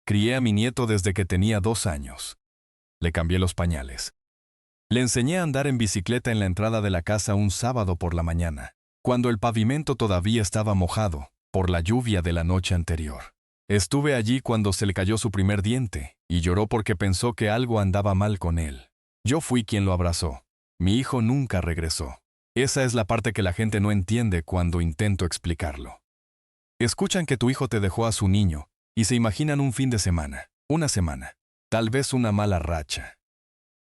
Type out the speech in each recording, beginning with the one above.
Crié a mi nieto desde que tenía 2 años. Le cambié los pañales. Le enseñé a andar en bicicleta en la entrada de la casa un sábado por la mañana, cuando el pavimento todavía estaba mojado por la lluvia de la noche anterior. Estuve allí cuando se le cayó su primer diente y lloró porque pensó que algo andaba mal con él. Yo fui quien lo abrazó. Mi hijo nunca regresó. Esa es la parte que la gente no entiende cuando intento explicarlo. Escuchan que tu hijo te dejó a su niño y se imaginan un fin de semana, una semana, tal vez una mala racha.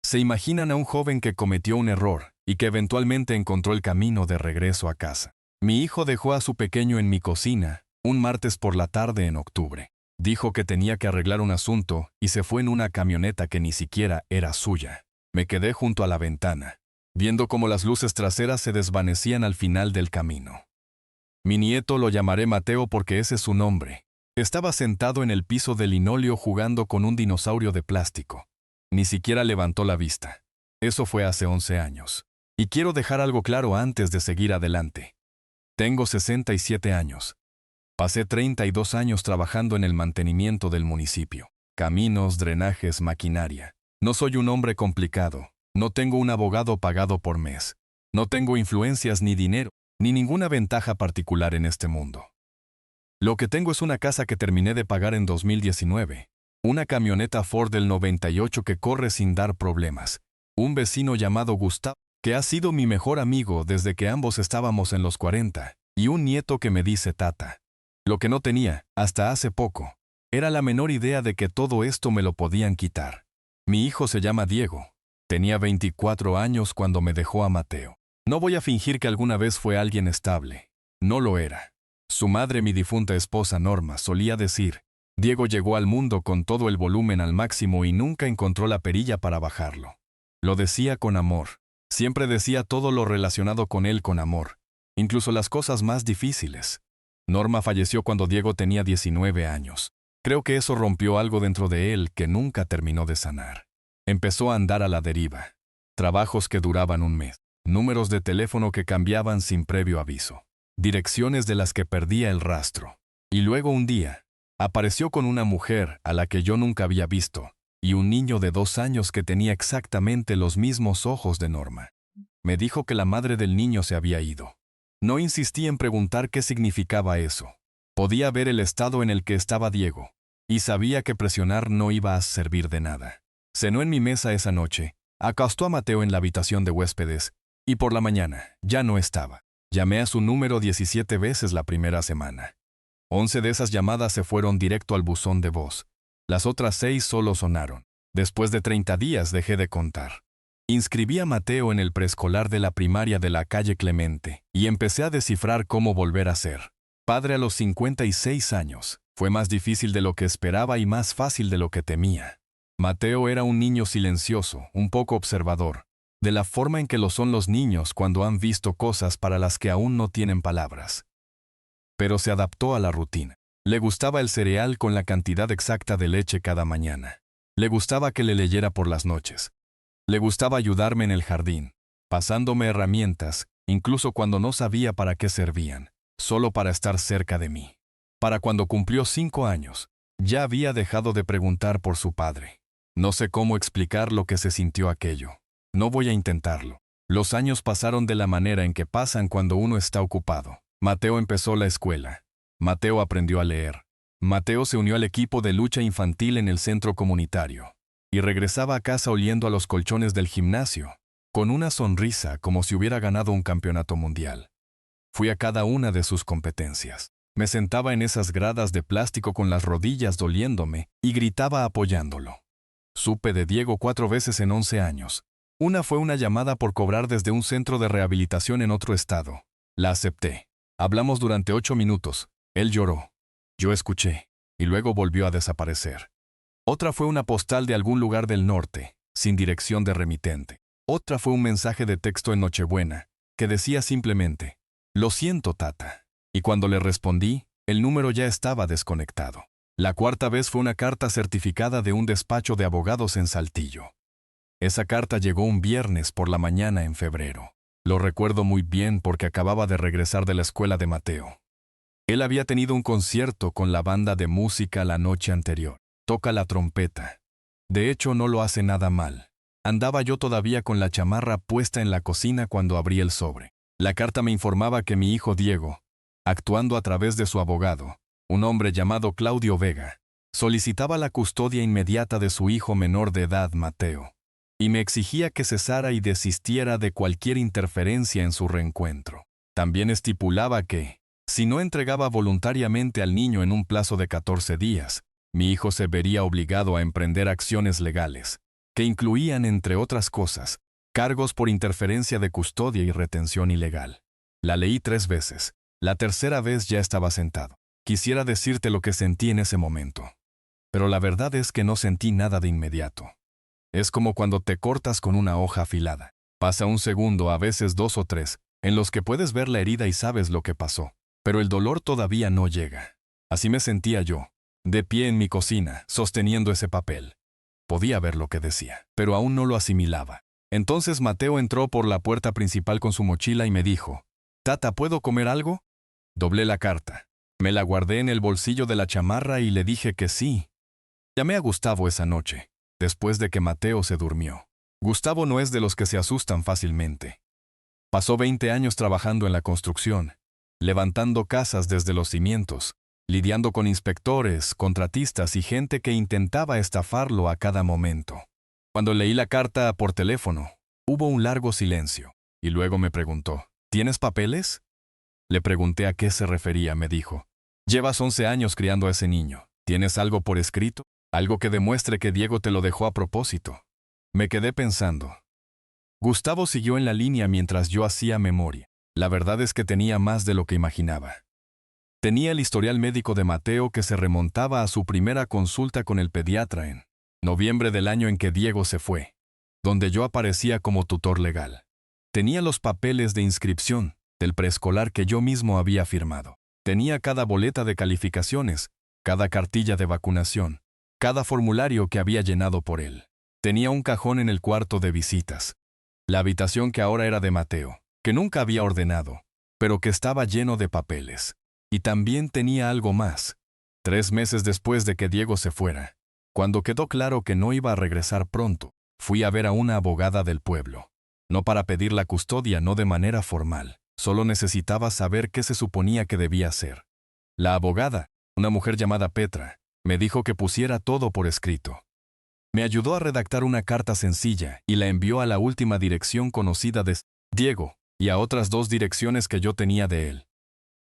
Se imaginan a un joven que cometió un error y que eventualmente encontró el camino de regreso a casa. Mi hijo dejó a su pequeño en mi cocina un martes por la tarde en octubre. Dijo que tenía que arreglar un asunto y se fue en una camioneta que ni siquiera era suya. Me quedé junto a la ventana, viendo cómo las luces traseras se desvanecían al final del camino. Mi nieto lo llamaré Mateo porque ese es su nombre. Estaba sentado en el piso de linóleo jugando con un dinosaurio de plástico. Ni siquiera levantó la vista. Eso fue hace 11 años. Y quiero dejar algo claro antes de seguir adelante. Tengo 67 años. Pasé 32 años trabajando en el mantenimiento del municipio. Caminos, drenajes, maquinaria. No soy un hombre complicado. No tengo un abogado pagado por mes. No tengo influencias ni dinero, ni ninguna ventaja particular en este mundo. Lo que tengo es una casa que terminé de pagar en 2019. Una camioneta Ford del 98 que corre sin dar problemas. Un vecino llamado Gustavo, que ha sido mi mejor amigo desde que ambos estábamos en los 40. Y un nieto que me dice tata. Lo que no tenía, hasta hace poco, era la menor idea de que todo esto me lo podían quitar. Mi hijo se llama Diego. Tenía 24 años cuando me dejó a Mateo. No voy a fingir que alguna vez fue alguien estable. No lo era. Su madre, mi difunta esposa Norma, solía decir, Diego llegó al mundo con todo el volumen al máximo y nunca encontró la perilla para bajarlo. Lo decía con amor. Siempre decía todo lo relacionado con él con amor, incluso las cosas más difíciles. Norma falleció cuando Diego tenía 19 años. Creo que eso rompió algo dentro de él que nunca terminó de sanar. Empezó a andar a la deriva. Trabajos que duraban un mes. Números de teléfono que cambiaban sin previo aviso. Direcciones de las que perdía el rastro. Y luego un día, apareció con una mujer a la que yo nunca había visto, y un niño de 2 años que tenía exactamente los mismos ojos de Norma. Me dijo que la madre del niño se había ido. No insistí en preguntar qué significaba eso. Podía ver el estado en el que estaba Diego, y sabía que presionar no iba a servir de nada. Cenó en mi mesa esa noche, acostó a Mateo en la habitación de huéspedes, y por la mañana ya no estaba. Llamé a su número 17 veces la primera semana. 11 de esas llamadas se fueron directo al buzón de voz. Las otras 6 solo sonaron. Después de 30 días dejé de contar. Inscribí a Mateo en el preescolar de la primaria de la calle Clemente y empecé a descifrar cómo volver a ser padre a los 56 años. Fue más difícil de lo que esperaba y más fácil de lo que temía. Mateo era un niño silencioso, un poco observador, de la forma en que lo son los niños cuando han visto cosas para las que aún no tienen palabras. Pero se adaptó a la rutina. Le gustaba el cereal con la cantidad exacta de leche cada mañana. Le gustaba que le leyera por las noches. Le gustaba ayudarme en el jardín, pasándome herramientas, incluso cuando no sabía para qué servían, solo para estar cerca de mí. Para cuando cumplió 5 años, ya había dejado de preguntar por su padre. No sé cómo explicar lo que se sintió aquello. No voy a intentarlo. Los años pasaron de la manera en que pasan cuando uno está ocupado. Mateo empezó la escuela. Mateo aprendió a leer. Mateo se unió al equipo de lucha infantil en el centro comunitario. Y regresaba a casa oliendo a los colchones del gimnasio, con una sonrisa como si hubiera ganado un campeonato mundial. Fui a cada una de sus competencias. Me sentaba en esas gradas de plástico con las rodillas doliéndome y gritaba apoyándolo. Supe de Diego 4 veces en 11 años. Una fue una llamada por cobrar desde un centro de rehabilitación en otro estado. La acepté. Hablamos durante 8 minutos. Él lloró. Yo escuché. Y luego volvió a desaparecer. Otra fue una postal de algún lugar del norte, sin dirección de remitente. Otra fue un mensaje de texto en Nochebuena, que decía simplemente, «Lo siento, tata». Y cuando le respondí, el número ya estaba desconectado. La 4ª vez fue una carta certificada de un despacho de abogados en Saltillo. Esa carta llegó un viernes por la mañana en febrero. Lo recuerdo muy bien porque acababa de regresar de la escuela de Mateo. Él había tenido un concierto con la banda de música la noche anterior. Toca la trompeta. De hecho, no lo hace nada mal. Andaba yo todavía con la chamarra puesta en la cocina cuando abrí el sobre. La carta me informaba que mi hijo Diego, actuando a través de su abogado, un hombre llamado Claudio Vega, solicitaba la custodia inmediata de su hijo menor de edad, Mateo, y me exigía que cesara y desistiera de cualquier interferencia en su reencuentro. También estipulaba que, si no entregaba voluntariamente al niño en un plazo de 14 días, mi hijo se vería obligado a emprender acciones legales, que incluían, entre otras cosas, cargos por interferencia de custodia y retención ilegal. La leí 3 veces. La tercera vez ya estaba sentado. Quisiera decirte lo que sentí en ese momento. Pero la verdad es que no sentí nada de inmediato. Es como cuando te cortas con una hoja afilada. Pasa un segundo, a veces 2 o 3, en los que puedes ver la herida y sabes lo que pasó. Pero el dolor todavía no llega. Así me sentía yo, de pie en mi cocina, sosteniendo ese papel. Podía ver lo que decía, pero aún no lo asimilaba. Entonces Mateo entró por la puerta principal con su mochila y me dijo, «Tata, ¿puedo comer algo?» Doblé la carta. Me la guardé en el bolsillo de la chamarra y le dije que sí. Llamé a Gustavo esa noche, después de que Mateo se durmió. Gustavo no es de los que se asustan fácilmente. Pasó 20 años trabajando en la construcción, levantando casas desde los cimientos, lidiando con inspectores, contratistas y gente que intentaba estafarlo a cada momento. Cuando leí la carta por teléfono, hubo un largo silencio, y luego me preguntó, ¿tienes papeles? Le pregunté a qué se refería, me dijo. Llevas 11 años criando a ese niño. ¿Tienes algo por escrito? Algo que demuestre que Diego te lo dejó a propósito. Me quedé pensando. Gustavo siguió en la línea mientras yo hacía memoria. La verdad es que tenía más de lo que imaginaba. Tenía el historial médico de Mateo que se remontaba a su primera consulta con el pediatra en noviembre del año en que Diego se fue, donde yo aparecía como tutor legal. Tenía los papeles de inscripción del preescolar que yo mismo había firmado. Tenía cada boleta de calificaciones, cada cartilla de vacunación, cada formulario que había llenado por él. Tenía un cajón en el cuarto de visitas. La habitación que ahora era de Mateo, que nunca había ordenado, pero que estaba lleno de papeles. Y también tenía algo más. 3 meses después de que Diego se fuera, cuando quedó claro que no iba a regresar pronto, fui a ver a una abogada del pueblo. No para pedir la custodia, no de manera formal. Solo necesitaba saber qué se suponía que debía hacer. La abogada, una mujer llamada Petra, me dijo que pusiera todo por escrito. Me ayudó a redactar una carta sencilla y la envió a la última dirección conocida de Diego y a otras 2 direcciones que yo tenía de él.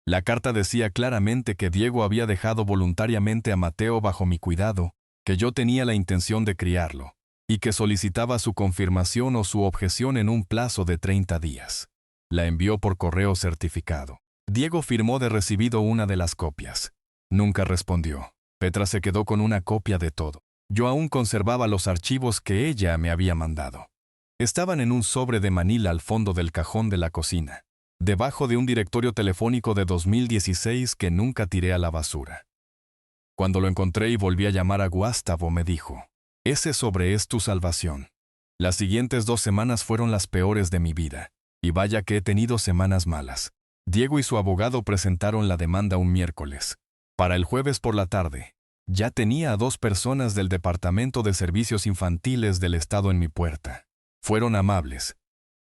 La carta decía claramente que Diego había dejado voluntariamente a Mateo bajo mi cuidado, que yo tenía la intención de criarlo, y que solicitaba su confirmación o su objeción en un plazo de 30 días. La envió por correo certificado. Diego firmó de recibido una de las copias. Nunca respondió. Petra se quedó con una copia de todo. Yo aún conservaba los archivos que ella me había mandado. Estaban en un sobre de Manila al fondo del cajón de la cocina, debajo de un directorio telefónico de 2016 que nunca tiré a la basura. Cuando lo encontré y volví a llamar a Gustavo, me dijo, «Ese sobre es tu salvación». Las siguientes 2 semanas fueron las peores de mi vida, y vaya que he tenido semanas malas. Diego y su abogado presentaron la demanda un miércoles. Para el jueves por la tarde, ya tenía a 2 personas del Departamento de Servicios Infantiles del Estado en mi puerta. Fueron amables.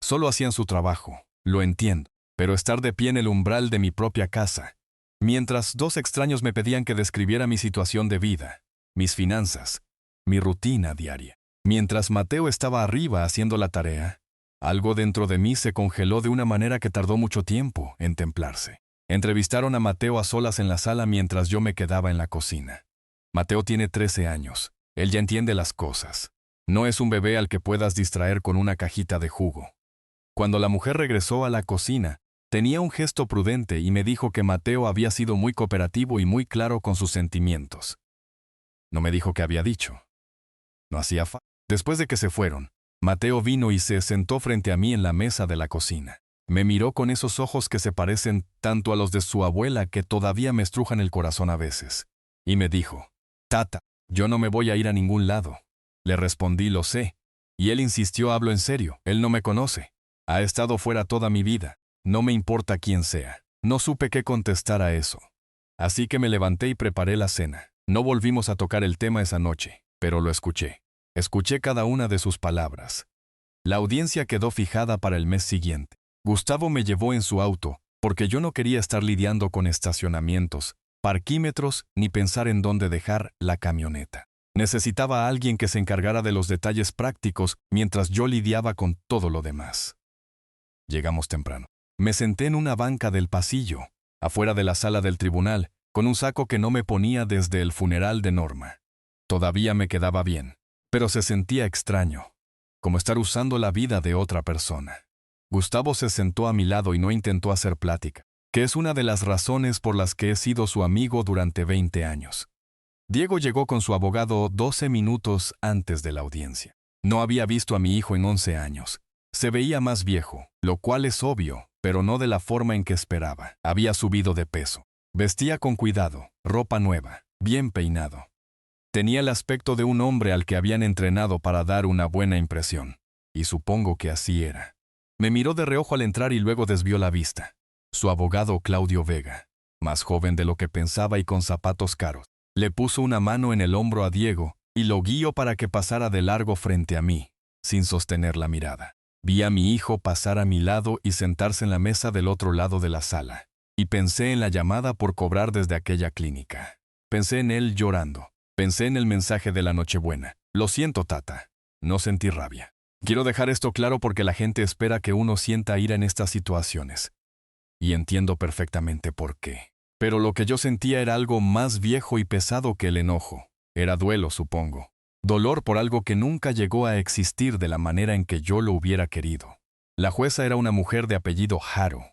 Solo hacían su trabajo, lo entiendo, pero estar de pie en el umbral de mi propia casa, mientras 2 extraños me pedían que describiera mi situación de vida, mis finanzas, mi rutina diaria. Mientras Mateo estaba arriba haciendo la tarea, algo dentro de mí se congeló de una manera que tardó mucho tiempo en templarse. Entrevistaron a Mateo a solas en la sala mientras yo me quedaba en la cocina. Mateo tiene 13 años. Él ya entiende las cosas. No es un bebé al que puedas distraer con una cajita de jugo. Cuando la mujer regresó a la cocina, tenía un gesto prudente y me dijo que Mateo había sido muy cooperativo y muy claro con sus sentimientos. No me dijo qué había dicho. No hacía falta. Después de que se fueron, Mateo vino y se sentó frente a mí en la mesa de la cocina. Me miró con esos ojos que se parecen tanto a los de su abuela que todavía me estrujan el corazón a veces. Y me dijo, «Tata, yo no me voy a ir a ningún lado». Le respondí, «Lo sé». Y él insistió, «Hablo en serio, él no me conoce. Ha estado fuera toda mi vida. No me importa quién sea». No supe qué contestar a eso. Así que me levanté y preparé la cena. No volvimos a tocar el tema esa noche, pero lo escuché. Escuché cada una de sus palabras. La audiencia quedó fijada para el mes siguiente. Gustavo me llevó en su auto, porque yo no quería estar lidiando con estacionamientos, parquímetros, ni pensar en dónde dejar la camioneta. Necesitaba a alguien que se encargara de los detalles prácticos mientras yo lidiaba con todo lo demás. Llegamos temprano. Me senté en una banca del pasillo, afuera de la sala del tribunal, con un saco que no me ponía desde el funeral de Norma. Todavía me quedaba bien, pero se sentía extraño, como estar usando la vida de otra persona. Gustavo se sentó a mi lado y no intentó hacer plática, que es una de las razones por las que he sido su amigo durante 20 años. Diego llegó con su abogado 12 minutos antes de la audiencia. No había visto a mi hijo en 11 años. Se veía más viejo, lo cual es obvio, pero no de la forma en que esperaba. Había subido de peso. Vestía con cuidado, ropa nueva, bien peinado. Tenía el aspecto de un hombre al que habían entrenado para dar una buena impresión. Y supongo que así era. Me miró de reojo al entrar y luego desvió la vista. Su abogado Claudio Vega, más joven de lo que pensaba y con zapatos caros, le puso una mano en el hombro a Diego y lo guió para que pasara de largo frente a mí, sin sostener la mirada. Vi a mi hijo pasar a mi lado y sentarse en la mesa del otro lado de la sala. Y pensé en la llamada por cobrar desde aquella clínica. Pensé en él llorando. Pensé en el mensaje de la Nochebuena. Lo siento, tata. No sentí rabia. Quiero dejar esto claro porque la gente espera que uno sienta ira en estas situaciones. Y entiendo perfectamente por qué. Pero lo que yo sentía era algo más viejo y pesado que el enojo. Era duelo, supongo. Dolor por algo que nunca llegó a existir de la manera en que yo lo hubiera querido. La jueza era una mujer de apellido Haro.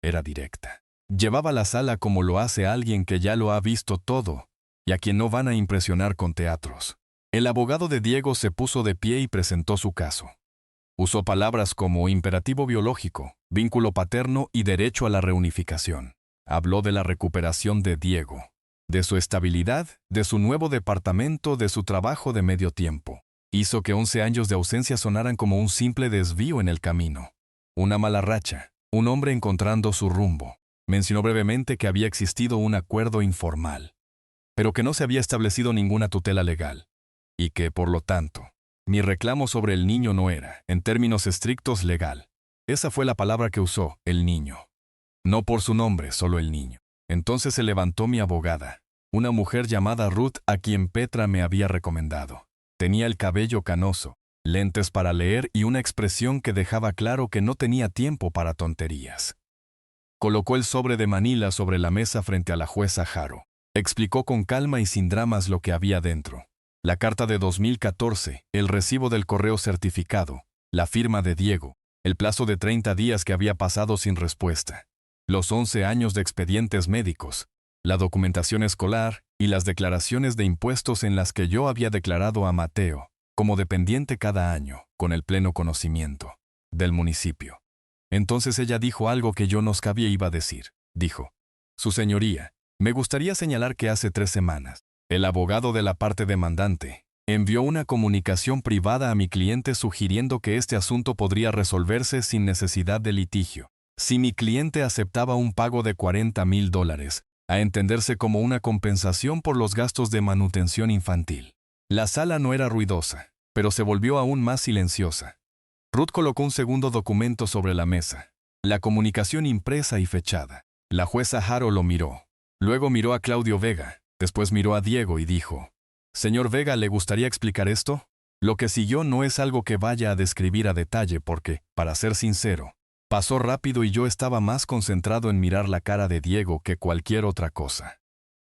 Era directa. Llevaba la sala como lo hace alguien que ya lo ha visto todo y a quien no van a impresionar con teatros. El abogado de Diego se puso de pie y presentó su caso. Usó palabras como imperativo biológico, vínculo paterno y derecho a la reunificación. Habló de la recuperación de Diego, de su estabilidad, de su nuevo departamento, de su trabajo de medio tiempo. Hizo que 11 años de ausencia sonaran como un simple desvío en el camino. Una mala racha, un hombre encontrando su rumbo. Mencionó brevemente que había existido un acuerdo informal, pero que no se había establecido ninguna tutela legal, y que, por lo tanto, mi reclamo sobre el niño no era, en términos estrictos, legal. Esa fue la palabra que usó, el niño. No por su nombre, solo el niño. Entonces se levantó mi abogada, una mujer llamada Ruth a quien Petra me había recomendado. Tenía el cabello canoso, lentes para leer y una expresión que dejaba claro que no tenía tiempo para tonterías. Colocó el sobre de Manila sobre la mesa frente a la jueza Haro. Explicó con calma y sin dramas lo que había dentro. La carta de 2014, el recibo del correo certificado, la firma de Diego, el plazo de 30 días que había pasado sin respuesta, los 11 años de expedientes médicos, la documentación escolar y las declaraciones de impuestos en las que yo había declarado a Mateo como dependiente cada año, con el pleno conocimiento del municipio. Entonces ella dijo algo que yo no sabía iba a decir. Dijo: Su señoría, me gustaría señalar que hace 3 semanas, el abogado de la parte demandante envió una comunicación privada a mi cliente sugiriendo que este asunto podría resolverse sin necesidad de litigio, si mi cliente aceptaba un pago de $40,000, a entenderse como una compensación por los gastos de manutención infantil. La sala no era ruidosa, pero se volvió aún más silenciosa. Ruth colocó un segundo documento sobre la mesa, la comunicación impresa y fechada. La jueza Haro lo miró. Luego miró a Claudio Vega, después miró a Diego y dijo: «Señor Vega, ¿le gustaría explicar esto?» Lo que siguió no es algo que vaya a describir a detalle porque, para ser sincero, pasó rápido y yo estaba más concentrado en mirar la cara de Diego que cualquier otra cosa.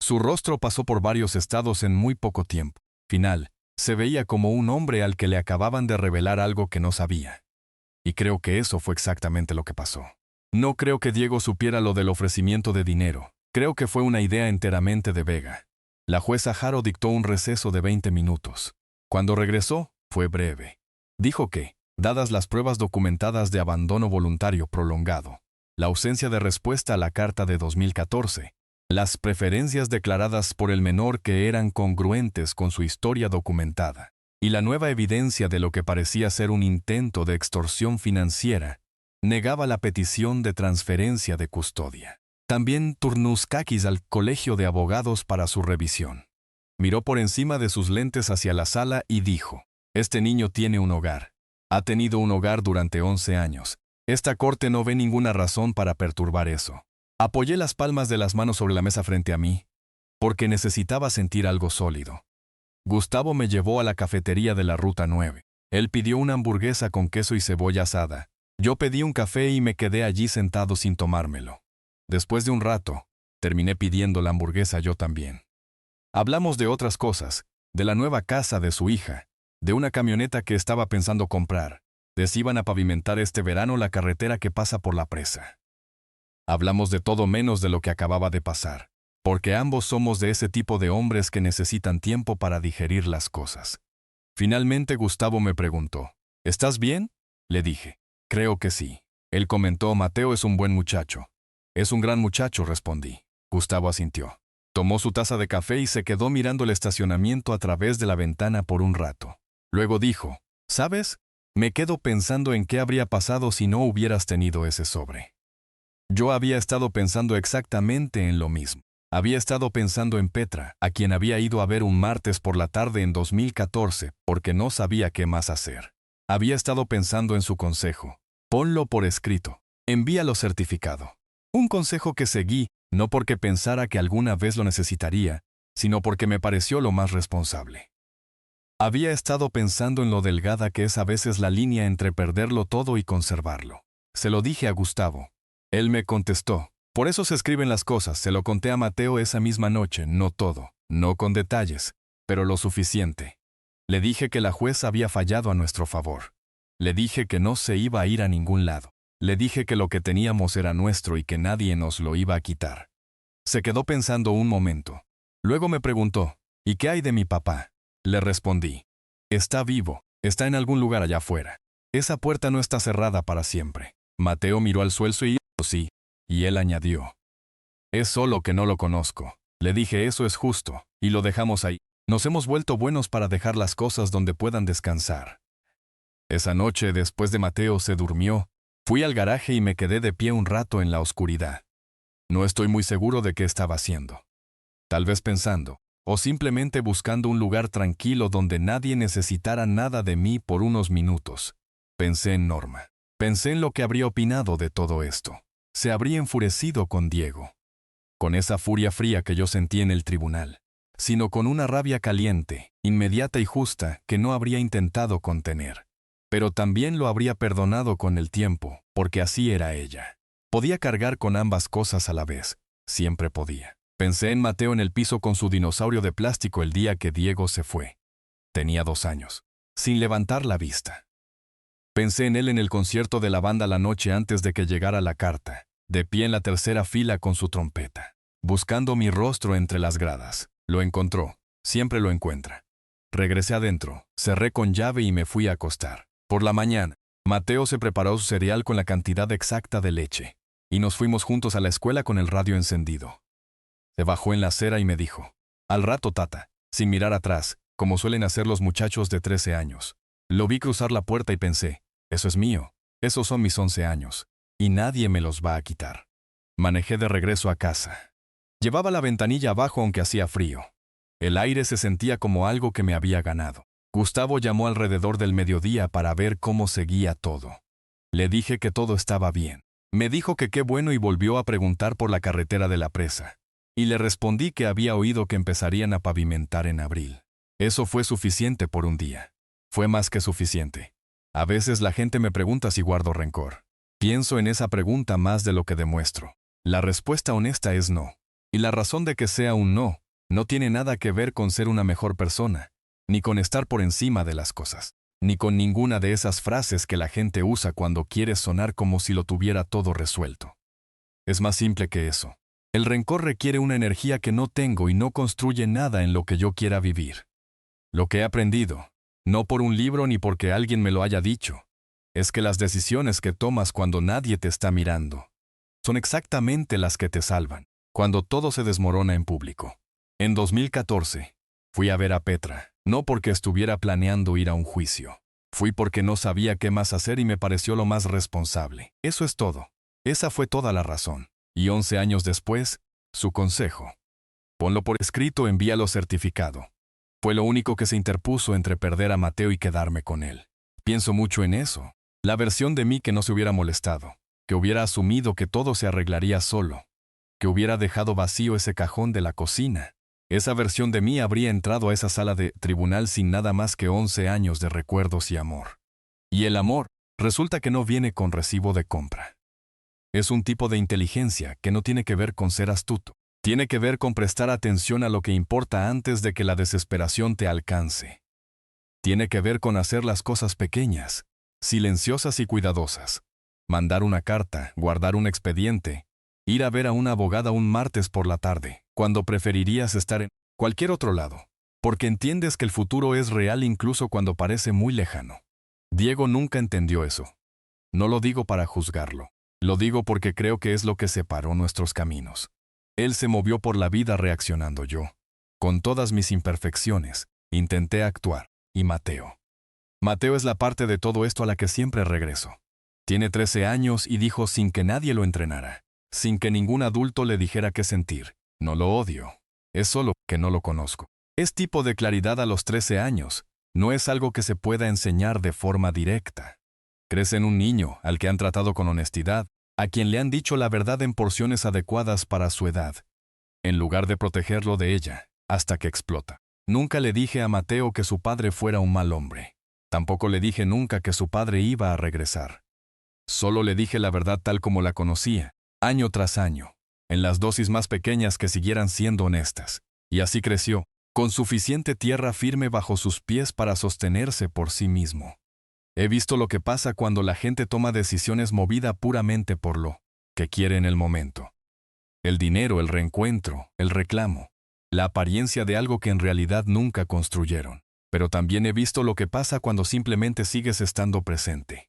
Su rostro pasó por varios estados en muy poco tiempo. Final, se veía como un hombre al que le acababan de revelar algo que no sabía. Y creo que eso fue exactamente lo que pasó. No creo que Diego supiera lo del ofrecimiento de dinero. Creo que fue una idea enteramente de Vega. La jueza Haro dictó un receso de 20 minutos. Cuando regresó, fue breve. Dijo que, dadas las pruebas documentadas de abandono voluntario prolongado, la ausencia de respuesta a la carta de 2014, las preferencias declaradas por el menor que eran congruentes con su historia documentada, y la nueva evidencia de lo que parecía ser un intento de extorsión financiera, negaba la petición de transferencia de custodia. También turnus caquis al Colegio de Abogados para su revisión. Miró por encima de sus lentes hacia la sala y dijo, «Este niño tiene un hogar. Ha tenido un hogar durante 11 años. Esta corte no ve ninguna razón para perturbar eso». Apoyé las palmas de las manos sobre la mesa frente a mí, porque necesitaba sentir algo sólido. Gustavo me llevó a la cafetería de la Ruta 9. Él pidió una hamburguesa con queso y cebolla asada. Yo pedí un café y me quedé allí sentado sin tomármelo. Después de un rato, terminé pidiendo la hamburguesa yo también. Hablamos de otras cosas, de la nueva casa de su hija, de una camioneta que estaba pensando comprar, de si iban a pavimentar este verano la carretera que pasa por la presa. Hablamos de todo menos de lo que acababa de pasar, porque ambos somos de ese tipo de hombres que necesitan tiempo para digerir las cosas. Finalmente Gustavo me preguntó, ¿estás bien? Le dije, creo que sí. Él comentó, Mateo es un buen muchacho. Es un gran muchacho, respondí. Gustavo asintió. Tomó su taza de café y se quedó mirando el estacionamiento a través de la ventana por un rato. Luego dijo, ¿sabes? Me quedo pensando en qué habría pasado si no hubieras tenido ese sobre. Yo había estado pensando exactamente en lo mismo. Había estado pensando en Petra, a quien había ido a ver un martes por la tarde en 2014, porque no sabía qué más hacer. Había estado pensando en su consejo. Ponlo por escrito. Envíalo certificado. Un consejo que seguí, no porque pensara que alguna vez lo necesitaría, sino porque me pareció lo más responsable. Había estado pensando en lo delgada que es a veces la línea entre perderlo todo y conservarlo. Se lo dije a Gustavo. Él me contestó, por eso se escriben las cosas, se lo conté a Mateo esa misma noche, no todo, no con detalles, pero lo suficiente. Le dije que la juez había fallado a nuestro favor. Le dije que no se iba a ir a ningún lado. Le dije que lo que teníamos era nuestro y que nadie nos lo iba a quitar. Se quedó pensando un momento. Luego me preguntó, ¿y qué hay de mi papá? Le respondí, está vivo, está en algún lugar allá afuera. Esa puerta no está cerrada para siempre. Mateo miró al suelo y dijo sí, y él añadió, es solo que no lo conozco. Le dije eso es justo, y lo dejamos ahí. Nos hemos vuelto buenos para dejar las cosas donde puedan descansar. Esa noche, después de Mateo se durmió, fui al garaje y me quedé de pie un rato en la oscuridad. No estoy muy seguro de qué estaba haciendo. Tal vez pensando, o simplemente buscando un lugar tranquilo donde nadie necesitara nada de mí por unos minutos. Pensé en Norma. Pensé en lo que habría opinado de todo esto. Se habría enfurecido con Diego. Con esa furia fría que yo sentí en el tribunal, sino con una rabia caliente, inmediata y justa que no habría intentado contener. Pero también lo habría perdonado con el tiempo, porque así era ella. Podía cargar con ambas cosas a la vez. Siempre podía. Pensé en Mateo en el piso con su dinosaurio de plástico el día que Diego se fue. Tenía 2 años. Sin levantar la vista. Pensé en él en el concierto de la banda la noche antes de que llegara la carta, de pie en la tercera fila con su trompeta, buscando mi rostro entre las gradas. Lo encontró. Siempre lo encuentra. Regresé adentro, cerré con llave y me fui a acostar. Por la mañana, Mateo se preparó su cereal con la cantidad exacta de leche, y nos fuimos juntos a la escuela con el radio encendido. Se bajó en la acera y me dijo, al rato, tata, sin mirar atrás, como suelen hacer los muchachos de 13 años. Lo vi cruzar la puerta y pensé, eso es mío, esos son mis 11 años, y nadie me los va a quitar. Manejé de regreso a casa. Llevaba la ventanilla abajo aunque hacía frío. El aire se sentía como algo que me había ganado. Gustavo llamó alrededor del mediodía para ver cómo seguía todo. Le dije que todo estaba bien. Me dijo que qué bueno y volvió a preguntar por la carretera de la presa. Y le respondí que había oído que empezarían a pavimentar en abril. Eso fue suficiente por un día. Fue más que suficiente. A veces la gente me pregunta si guardo rencor. Pienso en esa pregunta más de lo que demuestro. La respuesta honesta es no. Y la razón de que sea un no, no tiene nada que ver con ser una mejor persona, ni con estar por encima de las cosas, ni con ninguna de esas frases que la gente usa cuando quiere sonar como si lo tuviera todo resuelto. Es más simple que eso. El rencor requiere una energía que no tengo y no construye nada en lo que yo quiera vivir. Lo que he aprendido, no por un libro ni porque alguien me lo haya dicho, es que las decisiones que tomas cuando nadie te está mirando son exactamente las que te salvan, cuando todo se desmorona en público. En 2014, fui a ver a Petra, no porque estuviera planeando ir a un juicio. Fui porque no sabía qué más hacer y me pareció lo más responsable. Eso es todo. Esa fue toda la razón. Y 11 años después, su consejo. Ponlo por escrito, envíalo certificado. Fue lo único que se interpuso entre perder a Mateo y quedarme con él. Pienso mucho en eso. La versión de mí que no se hubiera molestado, que hubiera asumido que todo se arreglaría solo, que hubiera dejado vacío ese cajón de la cocina. Esa versión de mí habría entrado a esa sala de tribunal sin nada más que 11 años de recuerdos y amor. Y el amor, resulta que no viene con recibo de compra. Es un tipo de inteligencia que no tiene que ver con ser astuto. Tiene que ver con prestar atención a lo que importa antes de que la desesperación te alcance. Tiene que ver con hacer las cosas pequeñas, silenciosas y cuidadosas. Mandar una carta, guardar un expediente, ir a ver a una abogada un martes por la tarde, cuando preferirías estar en cualquier otro lado, porque entiendes que el futuro es real incluso cuando parece muy lejano. Diego nunca entendió eso. No lo digo para juzgarlo. Lo digo porque creo que es lo que separó nuestros caminos. Él se movió por la vida reaccionando yo. Con todas mis imperfecciones, intenté actuar. Y Mateo. Mateo es la parte de todo esto a la que siempre regreso. Tiene 13 años y dijo sin que nadie lo entrenara, sin que ningún adulto le dijera qué sentir. No lo odio. Es solo que no lo conozco. Es tipo de claridad a los 13 años. No es algo que se pueda enseñar de forma directa. Crece en un niño al que han tratado con honestidad, a quien le han dicho la verdad en porciones adecuadas para su edad, en lugar de protegerlo de ella, hasta que explota. Nunca le dije a Mateo que su padre fuera un mal hombre. Tampoco le dije nunca que su padre iba a regresar. Solo le dije la verdad tal como la conocía, año tras año, en las dosis más pequeñas que siguieran siendo honestas. Y así creció, con suficiente tierra firme bajo sus pies para sostenerse por sí mismo. He visto lo que pasa cuando la gente toma decisiones movida puramente por lo que quiere en el momento. El dinero, el reencuentro, el reclamo, la apariencia de algo que en realidad nunca construyeron. Pero también he visto lo que pasa cuando simplemente sigues estando presente.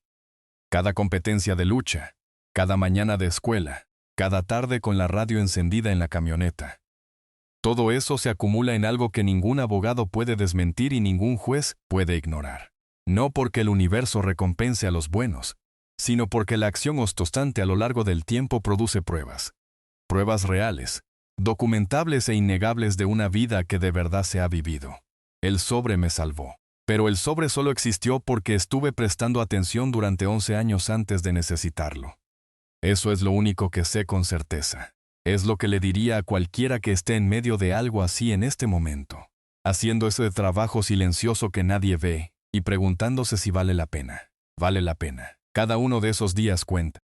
Cada competencia de lucha, cada mañana de escuela, cada tarde con la radio encendida en la camioneta. Todo eso se acumula en algo que ningún abogado puede desmentir y ningún juez puede ignorar. No porque el universo recompense a los buenos, sino porque la acción ostentante a lo largo del tiempo produce pruebas. Pruebas reales, documentables e innegables de una vida que de verdad se ha vivido. El sobre me salvó. Pero el sobre solo existió porque estuve prestando atención durante 11 años antes de necesitarlo. Eso es lo único que sé con certeza. Es lo que le diría a cualquiera que esté en medio de algo así en este momento, haciendo ese trabajo silencioso que nadie ve y preguntándose si vale la pena. Vale la pena. Cada uno de esos días cuenta.